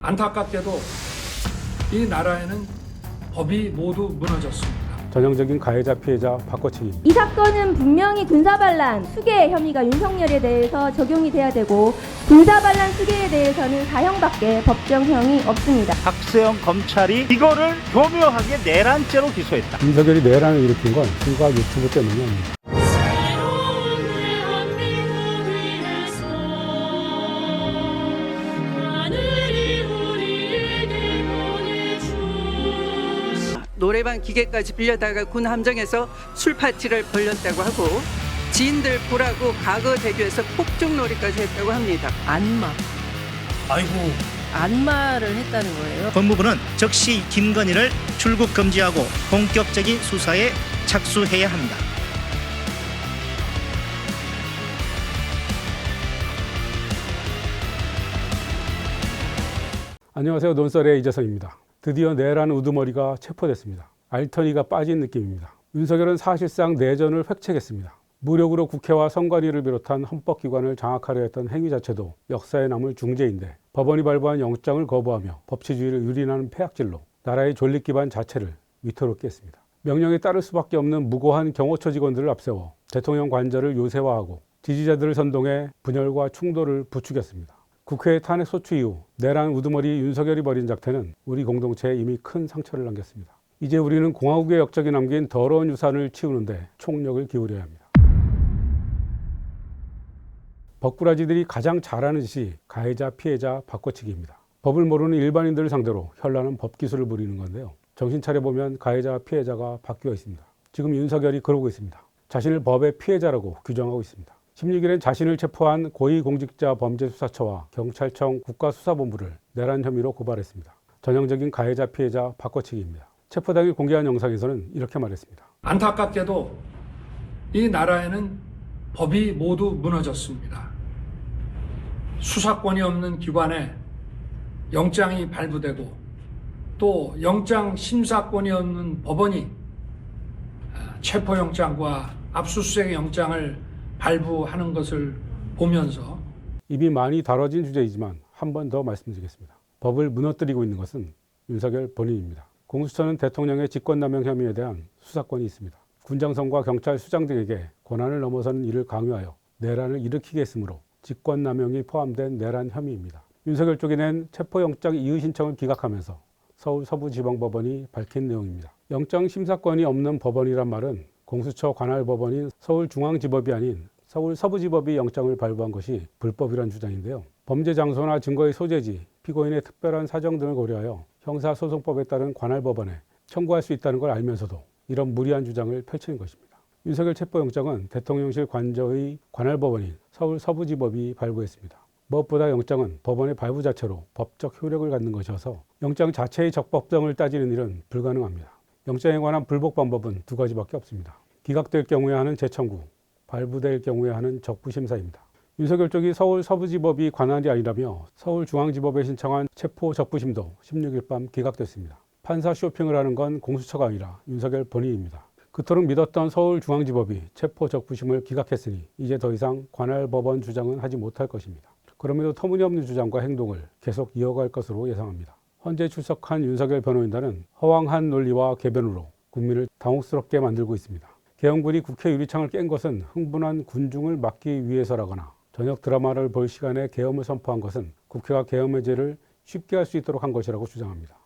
안타깝게도 이 나라에는 법이 모두 무너졌습니다. 전형적인 가해자 피해자 바꿔치기입니다. 이 사건은 분명히 군사반란 수괴 혐의가 윤석열에 대해서 적용이 돼야 되고, 군사반란 수괴에 대해서는 사형밖에 법정형이 없습니다. 박세영 검찰이 이거를 교묘하게 내란죄로 기소했다. 윤석열이 내란을 일으킨 건 불과 유튜브 때문이 아닙니다. 노래방 기계까지 빌려다가 군 함정에서 술 파티를 벌였다고 하고, 지인들 보라고 과거 대교에서 폭죽놀이까지 했다고 합니다. 안마를 했다는 거예요. 법무부는 즉시 김건희를 출국 금지하고 본격적인 수사에 착수해야 합니다. 안녕하세요. 논설의 이재성입니다. 드디어 내란 우두머리가 체포됐습니다. 알터리가 빠진 느낌입니다. 윤석열은 사실상 내전을 획책했습니다. 무력으로 국회와 선관위를 비롯한 헌법기관을 장악하려 했던 행위 자체도 역사에 남을 중죄인데, 법원이 발부한 영장을 거부하며 법치주의를 유린하는 폐악질로 나라의 존립 기반 자체를 위태롭게 했습니다. 명령에 따를 수밖에 없는 무고한 경호처 직원들을 앞세워 대통령 관저를 요새화하고 지지자들을 선동해 분열과 충돌을 부추겼습니다. 국회 탄핵 소추 이후 내란 우두머리 윤석열이 벌인 작태는 우리 공동체에 이미 큰 상처를 남겼습니다. 이제 우리는 공화국의 역적이 남긴 더러운 유산을 치우는데 총력을 기울여야 합니다. 법꾸라지들이 가장 잘하는 짓이 가해자 피해자 바꿔치기입니다. 법을 모르는 일반인들을 상대로 현란한 법기술을 부리는 건데요. 정신 차려보면 가해자 피해자가 바뀌어 있습니다. 지금 윤석열이 그러고 있습니다. 자신을 법의 피해자라고 규정하고 있습니다. 16일엔 자신을 체포한 고위공직자범죄수사처와 경찰청 국가수사본부를 내란 혐의로 고발했습니다. 전형적인 가해자 피해자 바꿔치기입니다. 체포 당일 공개한 영상에서는 이렇게 말했습니다. 안타깝게도 이 나라에는 법이 모두 무너졌습니다. 수사권이 없는 기관에 영장이 발부되고, 또 영장 심사권이 없는 법원이 체포영장과 압수수색 영장을 발부하는 것을 보면서, 이미 많이 다뤄진 주제이지만 한 번 더 말씀드리겠습니다. 법을 무너뜨리고 있는 것은 윤석열 본인입니다. 공수처는 대통령의 직권남용 혐의에 대한 수사권이 있습니다. 군장성과 경찰 수장 등에게 권한을 넘어서는 일을 강요하여 내란을 일으키게 했으므로 직권남용이 포함된 내란 혐의입니다. 윤석열 쪽이 낸 체포영장 이의 신청을 기각하면서 서울 서부지방법원이 밝힌 내용입니다. 영장 심사권이 없는 법원이란 말은 공수처 관할 법원인 서울중앙지법이 아닌 서울 서부지법이 영장을 발부한 것이 불법이란 주장인데요. 범죄 장소나 증거의 소재지, 피고인의 특별한 사정 등을 고려하여 형사소송법에 따른 관할 법원에 청구할 수 있다는 걸 알면서도 이런 무리한 주장을 펼치는 것입니다. 윤석열 체포영장은 대통령실 관저의 관할 법원인 서울 서부지법이 발부했습니다. 무엇보다 영장은 법원의 발부 자체로 법적 효력을 갖는 것이어서 영장 자체의 적법성을 따지는 일은 불가능합니다. 영장에 관한 불복 방법은 두 가지밖에 없습니다. 기각될 경우에 하는 재청구, 발부될 경우에 하는 적부심사입니다. 윤석열 쪽이 서울 서부지법이 관할이 아니라며 서울중앙지법에 신청한 체포 적부심도 16일 밤 기각됐습니다. 판사 쇼핑을 하는 건 공수처가 아니라 윤석열 본인입니다. 그토록 믿었던 서울중앙지법이 체포 적부심을 기각했으니 이제 더 이상 관할 법원 주장은 하지 못할 것입니다. 그럼에도 터무니없는 주장과 행동을 계속 이어갈 것으로 예상합니다. 헌재 출석한 윤석열 변호인단은 허황한 논리와 궤변으로 국민을 당혹스럽게 만들고 있습니다. 계엄군이 국회 유리창을 깬 것은 흥분한 군중을 막기 위해서라거나, 저녁 드라마를 볼 시간에 계엄을 선포한 것은 국회가 계엄 해제를 쉽게 할 수 있도록 한 것이라고 주장합니다.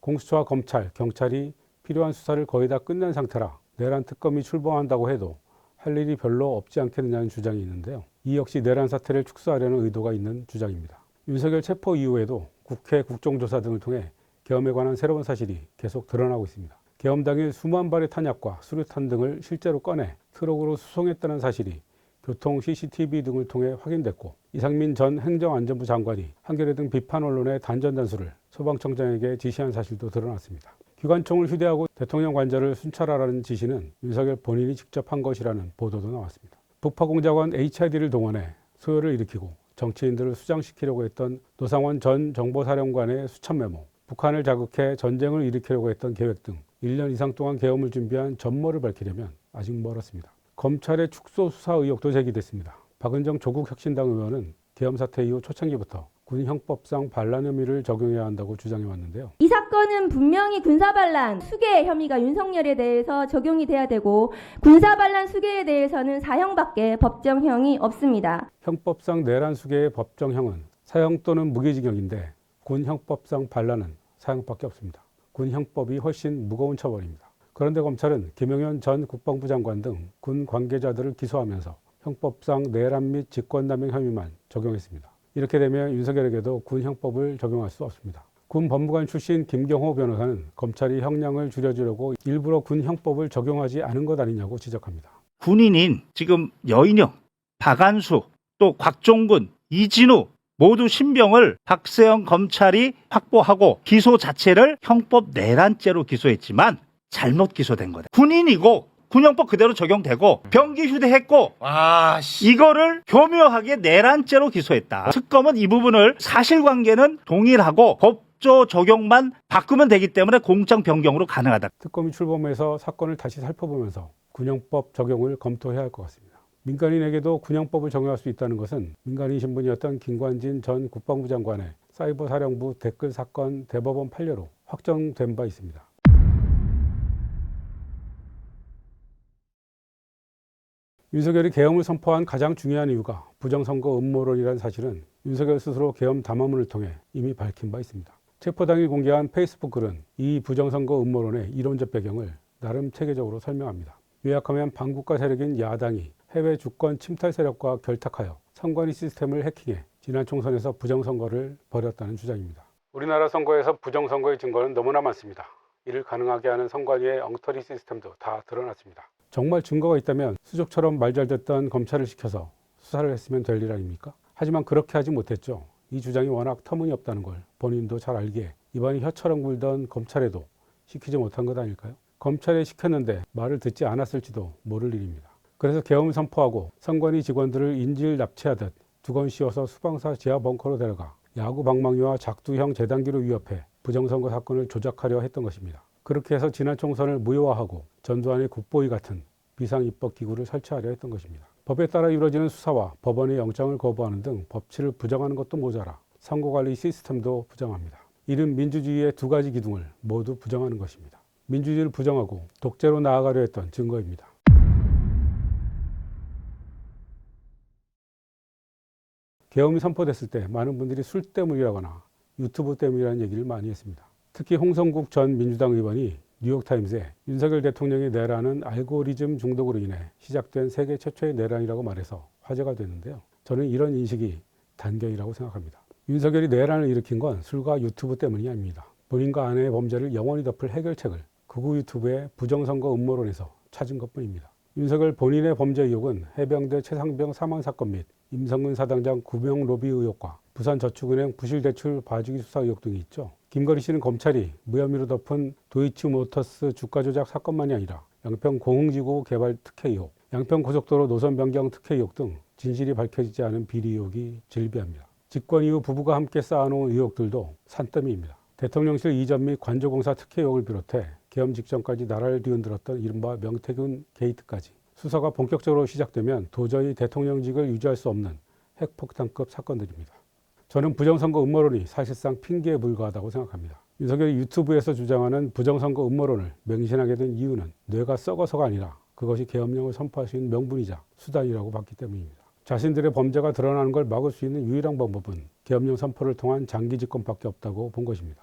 공수처와 검찰, 경찰이 필요한 수사를 거의 다 끝낸 상태라 내란 특검이 출범한다고 해도 할 일이 별로 없지 않겠느냐는 주장이 있는데요. 이 역시 내란 사태를 축소하려는 의도가 있는 주장입니다. 윤석열 체포 이후에도 국회 국정조사 등을 통해 계엄에 관한 새로운 사실이 계속 드러나고 있습니다. 계엄 당일 수만 발의 탄약과 수류탄 등을 실제로 꺼내 트럭으로 수송했다는 사실이 교통 CCTV 등을 통해 확인됐고, 이상민 전 행정안전부 장관이 한겨레 등 비판 언론의 단전단수를 소방청장에게 지시한 사실도 드러났습니다. 기관총을 휴대하고 대통령 관저를 순찰하라는 지시는 윤석열 본인이 직접 한 것이라는 보도도 나왔습니다. 북파공작원 HID를 동원해 소요를 일으키고 정치인들을 수장시키려고 했던 노상원 전 정보사령관의 수천 메모, 북한을 자극해 전쟁을 일으키려고 했던 계획 등 1년 이상 동안 계엄을 준비한 전모를 밝히려면 아직 멀었습니다. 검찰의 축소 수사 의혹도 제기됐습니다. 박은정 조국혁신당 의원은 계엄 사태 이후 초창기부터 군 형법상 반란 혐의를 적용해야 한다고 주장해 왔는데요. 이 사건은 분명히 군사반란 수괴 혐의가 윤석열에 대해서 적용이 돼야 되고 군사반란 수괴에 대해서는 사형밖에 법정형이 없습니다. 형법상 내란 수괴의 법정형은 사형 또는 무기징역인데 군 형법상 반란은 사형밖에 없습니다. 군 형법이 훨씬 무거운 처벌입니다. 그런데 검찰은 김영현 전 국방부 장관 등 군 관계자들을 기소하면서 형법상 내란 및 직권남용 혐의만 적용했습니다. 이렇게 되면 윤석열에게도 군 형법을 적용할 수 없습니다. 군 법무관 출신 김경호 변호사는 검찰이 형량을 줄여주려고 일부러 군 형법을 적용하지 않은 것 아니냐고 지적합니다. 군인인 지금 여인영, 박안수, 또 곽종근, 이진우 모두 신병을 박세영 검찰이 확보하고 기소 자체를 형법 내란죄로 기소했지만 잘못 기소된 거다. 군인이고 군형법 그대로 적용되고 병기 휴대했고 이거를 교묘하게 내란죄로 기소했다. 특검은 이 부분을 사실관계는 동일하고 법조 적용만 바꾸면 되기 때문에 공장 변경으로 가능하다. 특검이 출범해서 사건을 다시 살펴보면서 군형법 적용을 검토해야 할 것 같습니다. 민간인에게도 군형법을 적용할 수 있다는 것은 민간인 신분이었던 김관진 전 국방부 장관의 사이버 사령부 댓글 사건 대법원 판례로 확정된 바 있습니다. 윤석열이 계엄을 선포한 가장 중요한 이유가 부정선거 음모론이라는 사실은 윤석열 스스로 계엄 담화문을 통해 이미 밝힌 바 있습니다. 체포 당일 공개한 페이스북 글은 이 부정선거 음모론의 이론적 배경을 나름 체계적으로 설명합니다. 요약하면 반국가 세력인 야당이 해외 주권 침탈 세력과 결탁하여 선관위 시스템을 해킹해 지난 총선에서 부정선거를 벌였다는 주장입니다. 우리나라 선거에서 부정선거의 증거는 너무나 많습니다. 이를 가능하게 하는 선관위의 엉터리 시스템도 다 드러났습니다. 정말 증거가 있다면 수족처럼 말 잘 듣던 검찰을 시켜서 수사를 했으면 될 일 아닙니까? 하지만 그렇게 하지 못했죠. 이 주장이 워낙 터무니없다는 걸 본인도 잘 알기에 입안이 혀처럼 굴던 검찰에도 시키지 못한 것 아닐까요? 검찰에 시켰는데 말을 듣지 않았을지도 모를 일입니다. 그래서 계엄을 선포하고 선관위 직원들을 인질 납치하듯 두건 씌워서 수방사 지하 벙커로 데려가 야구 방망이와 작두형 재단기로 위협해 부정선거 사건을 조작하려 했던 것입니다. 그렇게 해서 지난 총선을 무효화하고 전두환의 국보위 같은 비상입법기구를 설치하려 했던 것입니다. 법에 따라 이루어지는 수사와 법원의 영장을 거부하는 등 법치를 부정하는 것도 모자라 선거관리 시스템도 부정합니다. 이른 민주주의의 두 가지 기둥을 모두 부정하는 것입니다. 민주주의를 부정하고 독재로 나아가려 했던 증거입니다. 계엄이 선포됐을 때 많은 분들이 술 때문이라거나 유튜브 때문이라는 얘기를 많이 했습니다. 특히 홍성국 전 민주당 의원이 뉴욕타임스에 윤석열 대통령의 내란은 알고리즘 중독으로 인해 시작된 세계 최초의 내란이라고 말해서 화제가 됐는데요. 저는 이런 인식이 단견이라고 생각합니다. 윤석열이 내란을 일으킨 건 술과 유튜브 때문이 아닙니다. 본인과 아내의 범죄를 영원히 덮을 해결책을 극우 유튜브의 부정선거 음모론에서 찾은 것뿐입니다. 윤석열 본인의 범죄 의혹은 해병대 최상병 사망 사건 및 임성근 사당장 구명 로비 의혹과 부산저축은행 부실대출 봐주기 수사 의혹 등이 있죠. 김건희 씨는 검찰이 무혐의로 덮은 도이치모터스 주가 조작 사건만이 아니라 양평 공흥지구 개발 특혜 의혹, 양평 고속도로 노선 변경 특혜 의혹 등 진실이 밝혀지지 않은 비리 의혹이 질비합니다. 집권 이후 부부가 함께 쌓아놓은 의혹들도 산더미입니다. 대통령실 이전 및 관조공사 특혜 의혹을 비롯해 계엄 직전까지 나라를 뒤흔들었던 이른바 명태균 게이트까지 수사가 본격적으로 시작되면 도저히 대통령직을 유지할 수 없는 핵폭탄급 사건들입니다. 저는 부정선거 음모론이 사실상 핑계에 불과하다고 생각합니다. 윤석열이 유튜브에서 주장하는 부정선거 음모론을 맹신하게 된 이유는 뇌가 썩어서가 아니라 그것이 계엄령을 선포할 수 있는 명분이자 수단이라고 봤기 때문입니다. 자신들의 범죄가 드러나는 걸 막을 수 있는 유일한 방법은 계엄령 선포를 통한 장기 집권밖에 없다고 본 것입니다.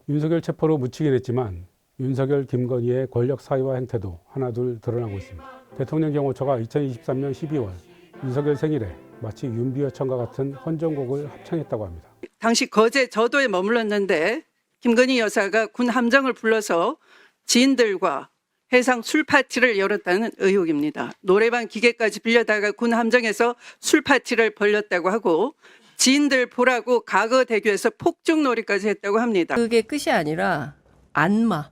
윤석열 체포로 묻히긴 했지만 윤석열, 김건희의 권력 사유와 행태도 하나둘 드러나고 있습니다. 대통령 경호처가 2023년 12월 윤석열 생일에 마치 윤비어천과 같은 헌정곡을 합창했다고 합니다. 당시 거제 저도에 머물렀는데 김건희 여사가 군 함정을 불러서 지인들과 해상 술 파티를 열었다는 의혹입니다. 노래방 기계까지 빌려다가 군 함정에서 술 파티를 벌였다고 하고 지인들 보라고 가거대교에서 폭죽놀이까지 했다고 합니다. 그게 끝이 아니라 안마.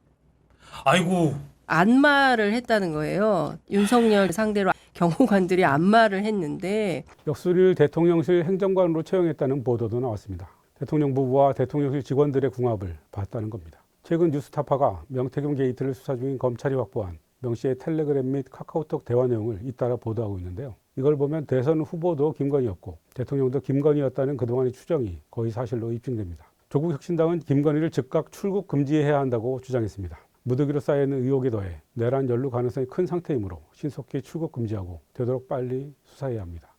아이고. 안마를 했다는 거예요. 윤석열 상대로 경호관들이 안마를 했는데 역술을 대통령실 행정관으로 채용했다는 보도도 나왔습니다. 대통령 부부와 대통령실 직원들의 궁합을 봤다는 겁니다. 최근 뉴스타파가 명태균 게이트를 수사 중인 검찰이 확보한 명 씨의 텔레그램 및 카카오톡 대화 내용을 잇따라 보도하고 있는데요. 이걸 보면 대선 후보도 김건희였고 대통령도 김건희였다는 그동안의 추정이 거의 사실로 입증됩니다. 조국 혁신당은 김건희를 즉각 출국 금지해야 한다고 주장했습니다. 무더기로 쌓여있는 의혹에 더해 내란 연루 가능성이 큰 상태이므로 신속히 출국 금지하고 되도록 빨리 수사해야 합니다.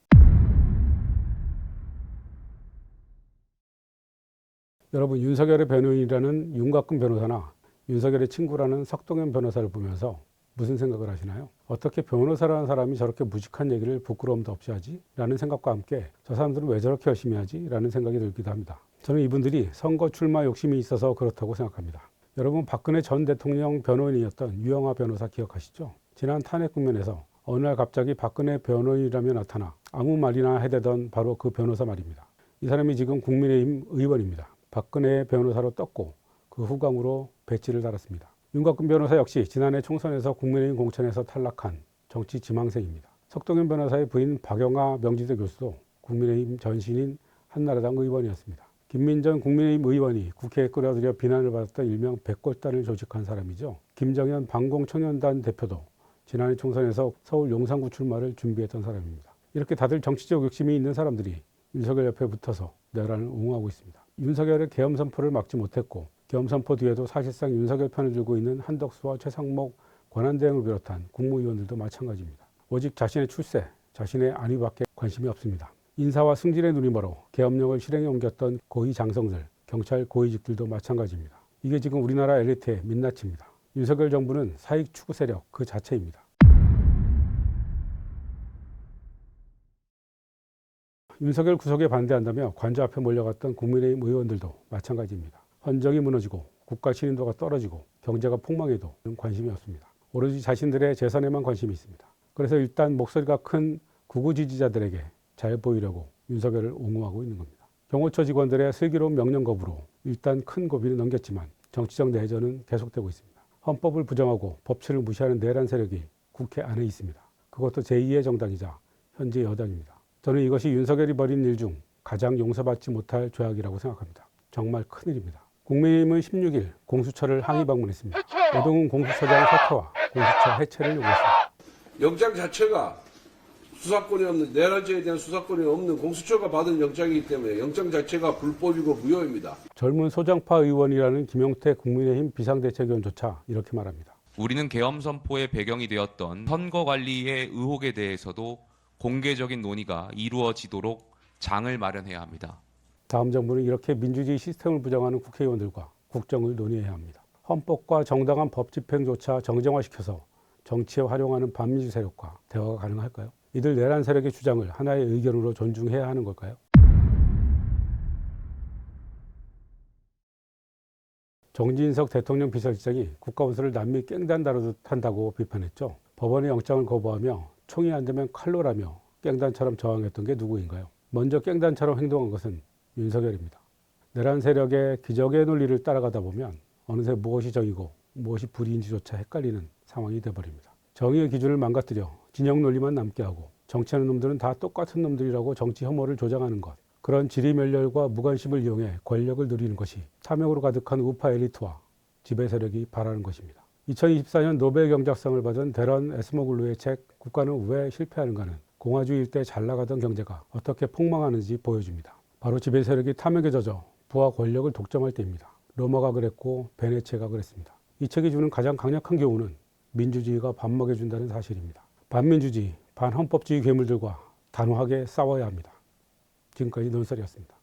여러분, 윤석열의 변호인이라는 윤곽근 변호사나 윤석열의 친구라는 석동현 변호사를 보면서 무슨 생각을 하시나요? 어떻게 변호사라는 사람이 저렇게 무식한 얘기를 부끄러움도 없이 하지? 라는 생각과 함께 저 사람들은 왜 저렇게 열심히 하지? 라는 생각이 들기도 합니다. 저는 이분들이 선거 출마 욕심이 있어서 그렇다고 생각합니다. 여러분, 박근혜 전 대통령 변호인이었던 유영하 변호사 기억하시죠? 지난 탄핵 국면에서 어느 날 갑자기 박근혜 변호인이라며 나타나 아무 말이나 해대던 바로 그 변호사 말입니다. 이 사람이 지금 국민의힘 의원입니다. 박근혜 변호사로 떴고 그 후광으로 배지를 달았습니다. 윤곽근 변호사 역시 지난해 총선에서 국민의힘 공천에서 탈락한 정치 지망생입니다. 석동현 변호사의 부인 박영하 명지대 교수도 국민의힘 전신인 한나라당 의원이었습니다. 김민전 국민의힘 의원이 국회에 끌어들여 비난을 받았던 일명 백골단을 조직한 사람이죠. 김정현 반공청년단 대표도 지난해 총선에서 서울 용산구 출마를 준비했던 사람입니다. 이렇게 다들 정치적 욕심이 있는 사람들이 윤석열 옆에 붙어서 내란을 옹호하고 있습니다. 윤석열의 계엄 선포를 막지 못했고 계엄 선포 뒤에도 사실상 윤석열 편을 들고 있는 한덕수와 최상목 권한대행을 비롯한 국무위원들도 마찬가지입니다. 오직 자신의 출세, 자신의 안위밖에 관심이 없습니다. 인사와 승진의 눈이 멀어 계엄령을 실행에 옮겼던 고위 장성들, 경찰 고위직들도 마찬가지입니다. 이게 지금 우리나라 엘리트의 민낯입니다. 윤석열 정부는 사익 추구 세력 그 자체입니다. 윤석열 구속에 반대한다며 관저 앞에 몰려갔던 국민의힘 의원들도 마찬가지입니다. 헌정이 무너지고 국가 신인도가 떨어지고 경제가 폭망해도 관심이 없습니다. 오로지 자신들의 재산에만 관심이 있습니다. 그래서 일단 목소리가 큰 극우 지지자들에게 잘 보이려고 윤석열을 옹호하고 있는 겁니다. 경호처 직원들의 슬기로운 명령 거부로 일단 큰 고비는 넘겼지만 정치적 내전은 계속되고 있습니다. 헌법을 부정하고 법치를 무시하는 내란 세력이 국회 안에 있습니다. 그것도 제2의 정당이자 현재 여당입니다. 저는 이것이 윤석열이 벌인 일 중 가장 용서받지 못할 죄악이라고 생각합니다. 정말 큰일입니다. 국민의힘은 16일 공수처를 항의 방문했습니다. 오동훈 공수처장 사퇴와 공수처 해체를 요구했습니다. 영장 자체가 수사권이 없는, 내란죄에 대한 수사권이 없는 공수처가 받은 영장이기 때문에 영장 자체가 불법이고 무효입니다. 젊은 소장파 의원이라는 김용태 국민의힘 비상대책위원조차 이렇게 말합니다. 우리는 계엄 선포의 배경이 되었던 선거 관리의 의혹에 대해서도 공개적인 논의가 이루어지도록 장을 마련해야 합니다. 다음 정부는 이렇게 민주주의 시스템을 부정하는 국회의원들과 국정을 논의해야 합니다. 헌법과 정당한 법 집행조차 정쟁화시켜서 정치에 활용하는 반민주 세력과 대화가 가능할까요? 이들 내란 세력의 주장을 하나의 의견으로 존중해야 하는 걸까요? 정진석 대통령 비서실장이 국가원수를 남미 깽단 다루듯 한다고 비판했죠. 법원의 영장을 거부하며 총이 안 되면 칼로라며 깽단처럼 저항했던 게 누구인가요? 먼저 깽단처럼 행동한 것은 윤석열입니다. 내란 세력의 기적의 논리를 따라가다 보면 어느새 무엇이 정이고 무엇이 불의인지조차 헷갈리는 상황이 돼버립니다. 정의의 기준을 망가뜨려 진영 논리만 남게 하고 정치하는 놈들은 다 똑같은 놈들이라고 정치 혐오를 조장하는 것, 그런 지리멸렬과 무관심을 이용해 권력을 누리는 것이 탐욕으로 가득한 우파 엘리트와 지배 세력이 바라는 것입니다. 2024년 노벨 경제학상을 받은 데런 에스모글루의 책 국가는 왜 실패하는가는 공화주의 일대 잘 나가던 경제가 어떻게 폭망하는지 보여줍니다. 바로 지배 세력이 탐욕에 젖어 부와 권력을 독점할 때입니다. 로마가 그랬고 베네치아가 그랬습니다. 이 책이 주는 가장 강력한 교훈은 민주주의가 밥 먹여준다는 사실입니다. 반민주주의, 반헌법주의 괴물들과 단호하게 싸워야 합니다. 지금까지 논설이었습니다.